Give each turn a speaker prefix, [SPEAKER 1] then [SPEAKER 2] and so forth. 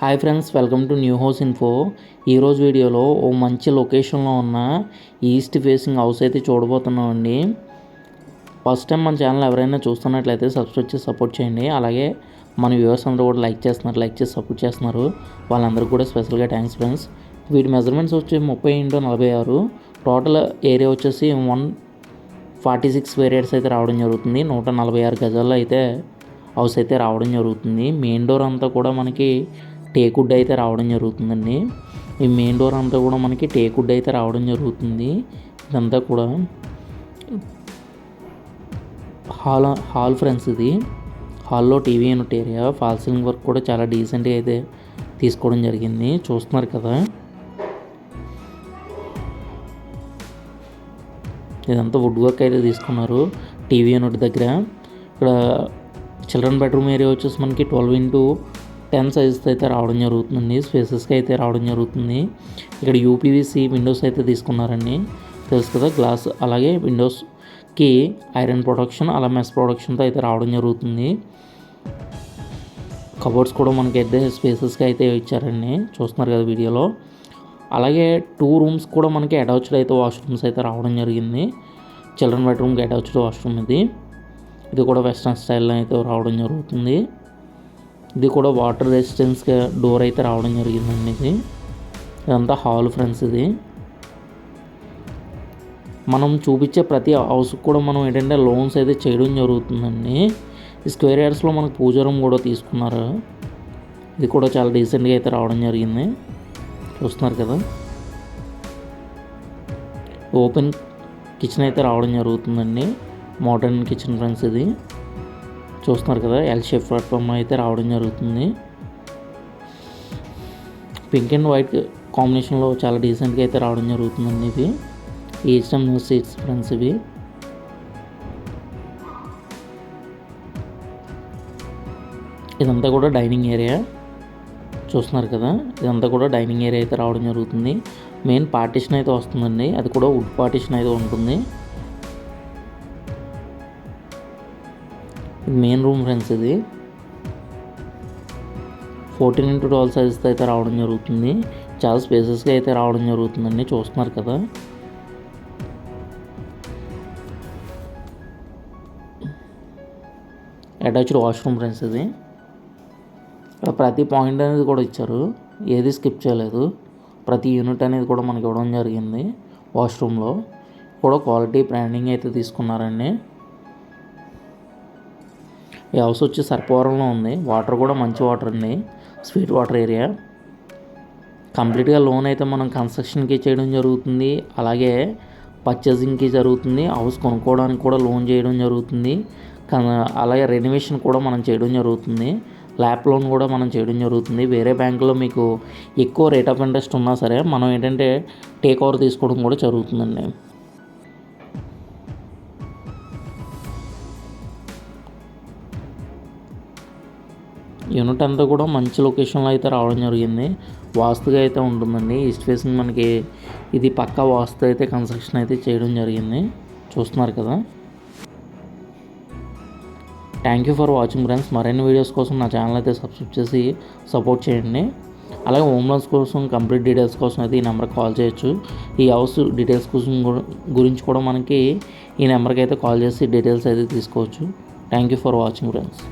[SPEAKER 1] Hi friends, welcome to new house info. ఈరోజు వీడియోలో ఓ మంచి లొకేషన్లో ఉన్న ఈస్ట్ ఫేసింగ్ హౌస్ అయితే చూడబోతున్నామండి. ఫస్ట్ టైం మన ఛానల్ ఎవరైనా చూస్తున్నట్లయితే సబ్స్క్రైబ్ చేసి సపోర్ట్ చేయండి. అలాగే మన వ్యూవర్స్ అందరూ కూడా లైక్ చేసి సపోర్ట్ చేస్తున్నారు. వాళ్ళందరికీ కూడా స్పెషల్గా థ్యాంక్స్ ఫ్రెండ్స్. వీటి మెజర్మెంట్స్ వచ్చి 30x46. టోటల్ ఏరియా వచ్చేసి 146 స్క్వేర్ యార్డ్స్ అయితే రావడం జరుగుతుంది. 146 గజాల్లో అయితే హౌస్ అయితే రావడం జరుగుతుంది. మెయిన్ డోర్ అంతా కూడా మనకి టేకుడ్ అయితే రావడం జరుగుతుందండి. ఈ మెయిన్ డోర్ అంతా కూడా మనకి టేకుడ్ అయితే రావడం జరుగుతుంది. ఇదంతా కూడా హాల్ ఫ్రెండ్స్. ఇది హాల్లో TV unit area. Fall ceiling work కూడా చాలా డీసెంట్గా అయితే తీసుకోవడం జరిగింది. చూస్తున్నారు కదా, ఇదంతా వుడ్ వర్క్ అయితే తీసుకున్నారు టీవీ యూనిట్ దగ్గర. ఇక్కడ చిల్డ్రన్ బెడ్రూమ్ ఏరియా వచ్చేసి మనకి 12x10 సైజెస్ అయితే రావడం జరుగుతుంది. స్పేసెస్గా అయితే రావడం జరుగుతుంది. ఇక్కడ యూపీవీసీ విండోస్ అయితే తీసుకున్నారండి, తెలుసు కదా, గ్లాస్. అలాగే విండోస్కి ఐరన్ ప్రొటెక్షన్, అలా మెస్ ప్రొటెక్షన్తో అయితే రావడం జరుగుతుంది. కబోర్డ్స్ కూడా మనకి అయితే స్పేసెస్గా అయితే ఇచ్చారండి, చూస్తున్నారు కదా వీడియోలో. అలాగే 2 రూమ్స్ కూడా మనకి అటాచ్డ్ అయితే వాష్రూమ్స్ అయితే రావడం జరిగింది. చిల్డ్రన్ బెడ్రూమ్కి అటాచ్డ్ వాష్రూమ్ ఇది కూడా వెస్ట్రన్ స్టైల్లో అయితే రావడం జరుగుతుంది. ఇది కూడా వాటర్ రెసిస్టెన్స్గా డోర్ అయితే రావడం జరిగిందండి. ఇదంతా హాల్ ఫ్రెండ్స్. ఇది మనం చూపించే ప్రతి హౌస్కి కూడా మనం ఏంటంటే లోన్స్ అయితే చేయడం జరుగుతుందండి. ఈ స్క్వేర్ యార్డ్స్లో మనకు పూజ రూమ్ కూడా తీసుకున్నారు. ఇది కూడా చాలా డీసెంట్గా అయితే రావడం జరిగింది, చూస్తున్నారు కదా. ఓపెన్ కిచెన్ అయితే రావడం జరుగుతుందండి, మోడర్న్ కిచెన్ ఫ్రెండ్స్. ఇది చూస్తున్నారు కదా, ఎల్ షేప్ ప్లాట్ఫామ్ అయితే రావడం జరుగుతుంది. పింక్ అండ్ వైట్ కాంబినేషన్లో చాలా డీసెంట్గా అయితే రావడం జరుగుతుందండి. ఇది ఈస్టర్న్ సీట్స్ ఫ్రెండ్స్. ఇవి ఇదంతా కూడా డైనింగ్ ఏరియా, చూస్తున్నారు కదా. ఇదంతా కూడా డైనింగ్ ఏరియా అయితే రావడం జరుగుతుంది. మెయిన్ పార్టీషన్ అయితే వస్తుందండి, అది కూడా వుడ్ పార్టీషన్ అయితే ఉంటుంది. Main room friends. ఇది 14x12 సైజెస్తో అయితే రావడం జరుగుతుంది. చాలా స్పేసెస్గా అయితే రావడం జరుగుతుందండి, చూస్తున్నారు కదా. Attached washroom friends. ఇది ఇక్కడ ప్రతి పాయింట్ అనేది కూడా ఇచ్చారు, ఏది స్కిప్ చేయలేదు. ప్రతి యూనిట్ అనేది కూడా మనకి ఇవ్వడం జరిగింది. వాష్రూమ్లో కూడా క్వాలిటీ బ్రాండింగ్ అయితే తీసుకున్నారండి. ఈ హౌస్ వచ్చి సర్పవరంలో ఉంది. వాటర్ కూడా మంచి వాటర్ అండి, స్వీట్ వాటర్ ఏరియా. కంప్లీట్గా లోన్ అయితే మనం కన్స్ట్రక్షన్కి చేయడం జరుగుతుంది, అలాగే పర్చేసింగ్కి జరుగుతుంది. హౌస్ కొనుక్కోవడానికి కూడా లోన్ చేయడం జరుగుతుంది. అలాగే రెనోవేషన్ కూడా మనం చేయడం జరుగుతుంది. ల్యాప్ లోన్ కూడా మనం చేయడం జరుగుతుంది. వేరే బ్యాంకులో మీకు ఎక్కువ రేట్ ఆఫ్ ఇంట్రెస్ట్ ఉన్నా సరే మనం ఏంటంటే టేక్ ఓవర్ తీసుకోవడం కూడా జరుగుతుందండి. యూనిట్ అంతా కూడా మంచి లొకేషన్లో అయితే రావడం జరిగింది. వాస్తుగా అయితే ఉంటుందండి. ఈస్ట్ ఫేసింగ్ మనకి ఇది పక్కా వాస్తు అయితే కన్స్ట్రక్షన్ అయితే చేయడం జరిగింది, చూస్తున్నారు కదా. Thank you for watching friends. మరిన్ని వీడియోస్ కోసం నా ఛానల్ అయితే సబ్స్క్రైబ్ చేసి సపోర్ట్ చేయండి. అలాగే హోమ్ లోన్స్ కోసం కంప్లీట్ డీటెయిల్స్ కోసం అయితే ఈ నెంబర్కి కాల్ చేయొచ్చు. ఈ హౌస్ డీటెయిల్స్ గురించి కూడా మనకి ఈ నెంబర్కి అయితే కాల్ చేసి డీటెయిల్స్ అయితే తీసుకోవచ్చు. Thank you for watching friends.